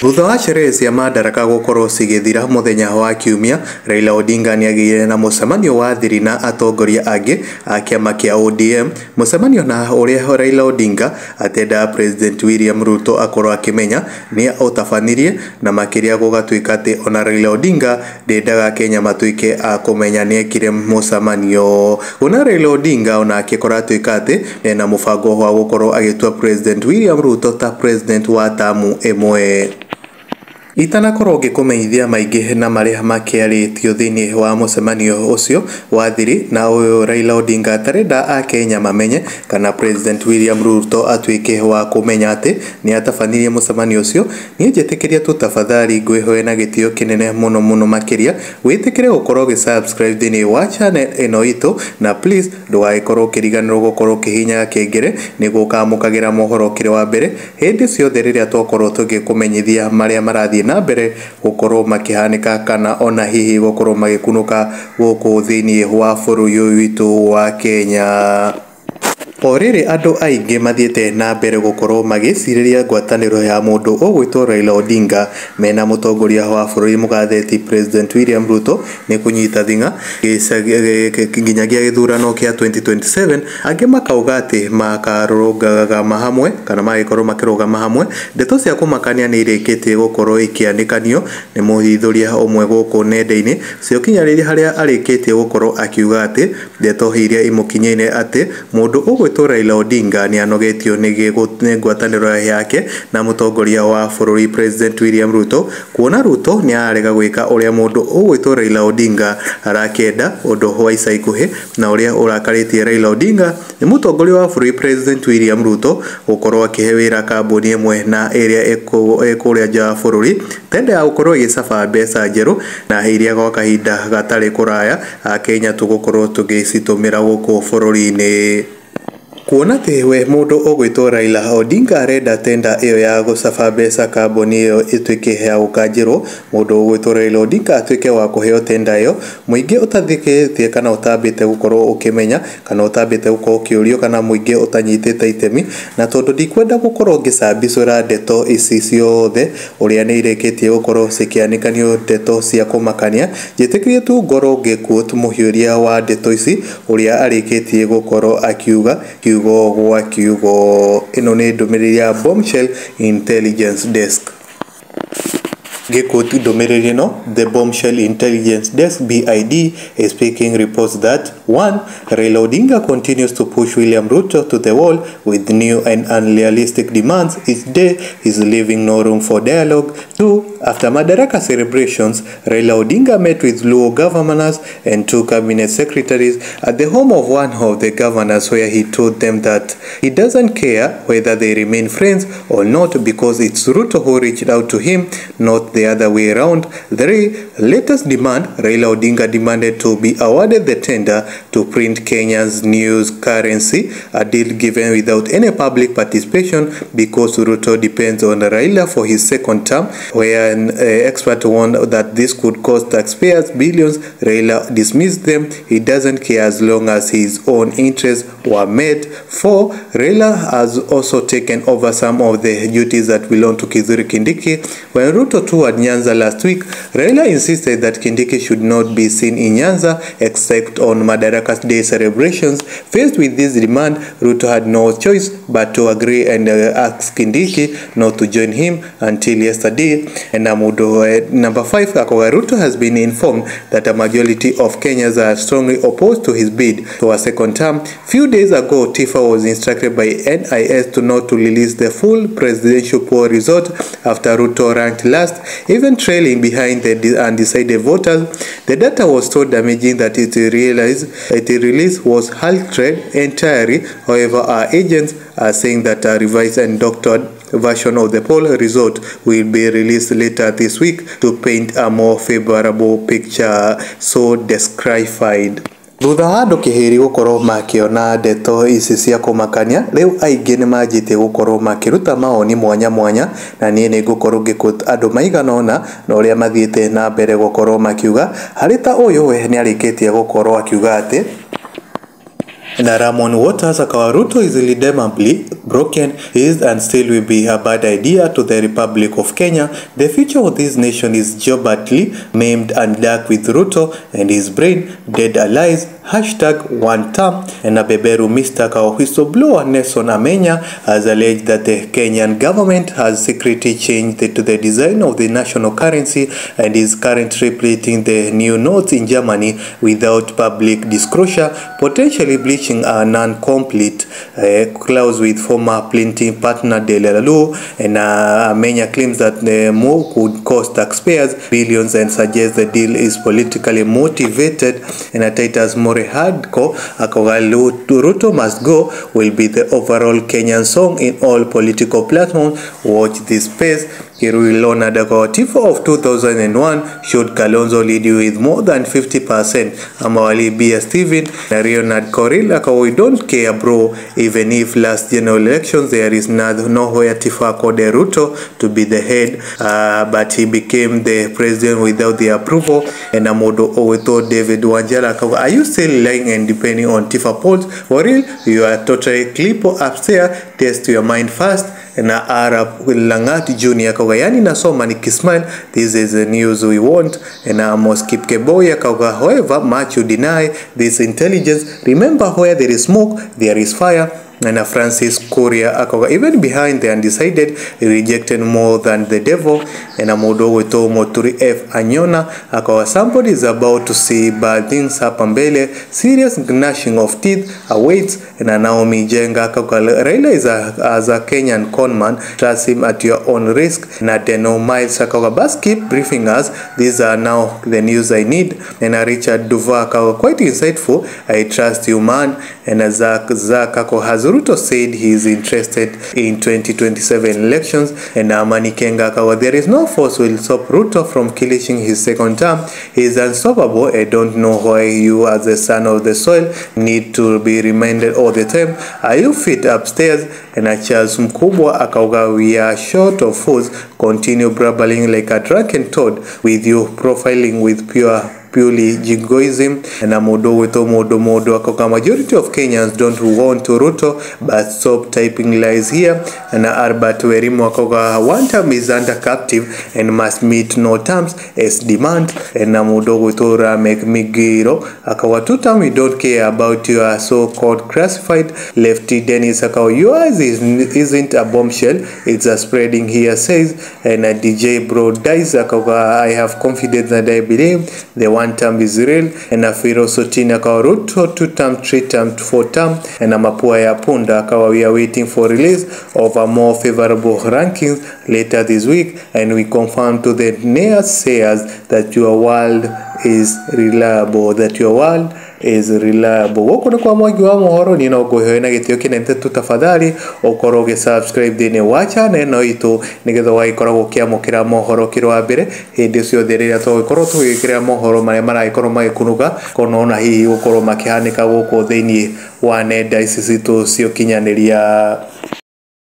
Thutha wa sherehe cia madaraka gukorwo cigithira muthenya wa Kiumia, Raila Odinga niagire na mucemanio wa thiri na atongoria angi a kiama kia ODM. Mucemanio na uria Raila Odinga atenda President William Ruto akorwo akimenya ni utabanirie na makiria gugatuika ati ona Raila Odinga ndendaga Kenya matuike a kumenya ni ekire mucemanio. Ona Raila Odinga ona akikora tuika ati ena mubango wa gukorwo agitua President William Ruto ta president wa tamu emwe. Itanakorwo ngikumenyithia maingi na maria makiaritio thiini wa mucemanio ucio wa thiri na uyu Raila Odinga tarenda a Kenya mamenye kana President William Ruto atuike wa kumenya ati ni atabanirie mucemanio ucio. Ni njetikiria tu tafadhali ngwihoe na gitio kinene muno makiria witikire gukorwo gi-subscribe thiini wa channel ino itu na please ndugaikorwo kiriganirwo gukorwo kihinya kengere niguo kamukagira mohoro kire wa mbere hindi ciothe riria twakorwo tugikumenyithia maria marathie na mbere gukorwo makihanika kana ona hihi gukorwo magikunuka guku thiini wa bururi witu wa Kenya. Oriri andu aingi mathiete na mbere gukorwo magiciriria ngwataniro ya mundu ugwitwo Raila Odinga mena mutongoria wa bururi mugatheti President William Ruto ni kunyita thinga nginyagia githurano kia 2027. Angi makauga ati makarũgaga mahamwe kana magikorwo makirũgama hamwe. Ndeto cia kumakania ni irikitie gukorwo ikianikanio ni muhithuria umwe guku nenda-ini cio kinyariria haria arikitie gukorwo akiuga ati ndeto iria imukinyeine ati mundu ugwitwo Raila Odinga ni anogetio ni ngwataniro yake na mutongoria wa bururi President William Ruto, kuona Ruto ni arega gwika uria mundu ugwitwo Raila Odinga arakenda undu wa ica ikuhi na uria urakaritie Raila Odinga ni mutongoria wa bururi President William Ruto gukorwo akihe wira kambuni imwe na iria ekuria nja wa bururi tende ya gukorwo igicaba mbeca njeru na iria gwa kahinda gatari kuraya a Kenya tugukorwo tugicitumira guku bururi-ini. Kuona we mundu ugwitwo Raila Odinga arenda tenda iyo ya gucaba mbeca kambuni iyo ituike ya gukanjirwo mundu ugwitwo Raila Odinga atuike wa kuheo tenda iyo, muingi utathikitie kana utambite gukorwo ukimenya kana utambite gukorwo ukiurio kana muingi utanyitite itemi na tondu ndikwenda gukorwo ngicambicura ndeto ici ciothe uria ni irikitie gukorwo cikianikanio ndeto cia kumakania. Njitikirie tu ngoro ngikuotu muhiuria wa ndeto ici uria arikitie gukorwo akiuga gwa kiugo. Ino ni ndumiriri ya Bombshell Intelligence Desk. Gikuyu ndumiriri no, the Bombshell Intelligence Desk BID is speaking reports that 1. Raila Odinga continues to push William Ruto to the wall with new and unrealistic demands. Each day is leaving no room for dialogue. 2. After Madaraka celebrations, Raila Odinga met with Luo governors and 2 cabinet secretaries at the home of one of the governors, where he told them that he doesn't care whether they remain friends or not because it's Ruto who reached out to him, not the other way around. 3. Latest demand, Raila Odinga demanded to be awarded the tender to print Kenya's news currency, a deal given without any public participation because Ruto depends on Raila for his second term. Where an expert warned that this could cost taxpayers billions, Raila dismissed them. He doesn't care as long as his own interests were met. 4. Raila has also taken over some of the duties that belong to Kithure Kindiki. When Ruto toured Nyanza last week, Raila insisted that Kindiki should not be seen in Nyanza except on Madaraka Day celebrations. Faced with this demand, Ruto had no choice but to agree and ask Kindiki not to join him until yesterday. And number 5, Akoga Ruto has been informed that a majority of Kenyans are strongly opposed to his bid for a second term. Few days ago, Tifa was instructed by NIS to not to release the full presidential poll result after Ruto ranked last, even trailing behind the undecided voters. The data was so damaging that its release was halted entirely. However, our agents are saying that a revised and doctored version of the poll result will be released later this week to paint a more favorable picture, so described. Thutha wa andu kihiri gukorwo makiona ndeto ici cia kumakania, riu aingi ni manjite gukorwo makiruta maoni mwanya na nie ni gukorwo ngikuta andu maiganona na uria mathiete na mbere gukorwo makiuga. Hari ta uyu we ni arikitie gukorwo akiuga ati na Ramon Waters akawa Ruto is irredeemably broken, is and still will be a bad idea to the Republic of Kenya. The future of this nation is jeopardily maimed and dark with Ruto and his brain dead allies. #Wantam. And Beberu Mr. whistleblower Nelson Amenya has alleged that the Kenyan government has secretly changed to the design of the national currency and is currently printing the new notes in Germany without public disclosure, potentially breaching a non-complete clause with former printing partner Delalalu. And Amenya claims that the move could cost taxpayers billions and suggests the deal is politically motivated. And Titus more hardcore Ruto must go will be the overall Kenyan song in all political platforms. Watch this space. Kirui Tifo of 2001 showed Kalonzo lead you with more than 50%. Amawali Bia Steven Leonard Koril we don't care bro, even if last general elections there is nowhere Tifa called Ruto to be the head, but he became the president without the approval. And Amodo Oweto David Wanjala, are you still lying and depending on Tifa polls? For real, you are totally clip upstairs. Test your mind fast. Na Arab Langat Junior yani nasoma nikismile. This is the news we want. And Amos Kipkeboya however much you deny this intelligence, remember where there is smoke there is fire. And Francis Kuria even behind the undecided, rejected more than the devil. And Amodo Weto Moturi F Anyona somebody is about to see bad things happen mbele. Serious gnashing of teeth awaits. And Naomi Jenga Raila is as a Kenyan conman, trust him at your own risk. And Adeno Miles bus keep briefing us. These are now the news I need. And Richard Duva quite insightful. I trust you man. And Zak has Ruto said he is interested in 2027 elections. And Amani Kenga there is no force will stop Ruto from killing his second term. He is unstoppable. I don't know why you as the son of the soil need to be reminded all the time. Are you fit upstairs? And Charles Mkubwa we are short of foods. Continue brabbling like a drunken toad with you profiling with purely jingoism. And Amodo majority of Kenyans don't want to Ruto but stop typing lies here. And Albert Werimo Wantam is under captive and must meet no terms as demand. And Amodo Ramek Migiro 2 term we don't care about your so-called classified lefty Dennis yours isn't a bombshell, it's a spreading here says. And a DJ bro dies I have confidence that I believe the Wantam is real. And a Firo Sotina Ruto 2 term 3 term 4 term. And a Mapua ya Punda we are waiting for release of a more favorable rankings later this week. And we confirm to the naysayers that your world is reliable, Woko ni kwa mwagi wa Mohoro ni Ngongoyo na gitio kinente tutafadhali okoroge subscribe dine wacha neno itu nigetha waikoragwo kiamukira Mohoro kirwa mbere hindi ciothe riria twagikorwo tugikira Mohoro maria maraikorwo magikunuga kono na hihi gukorwo makihanika guku thiini wa nenda ici citu cio kinyaniria.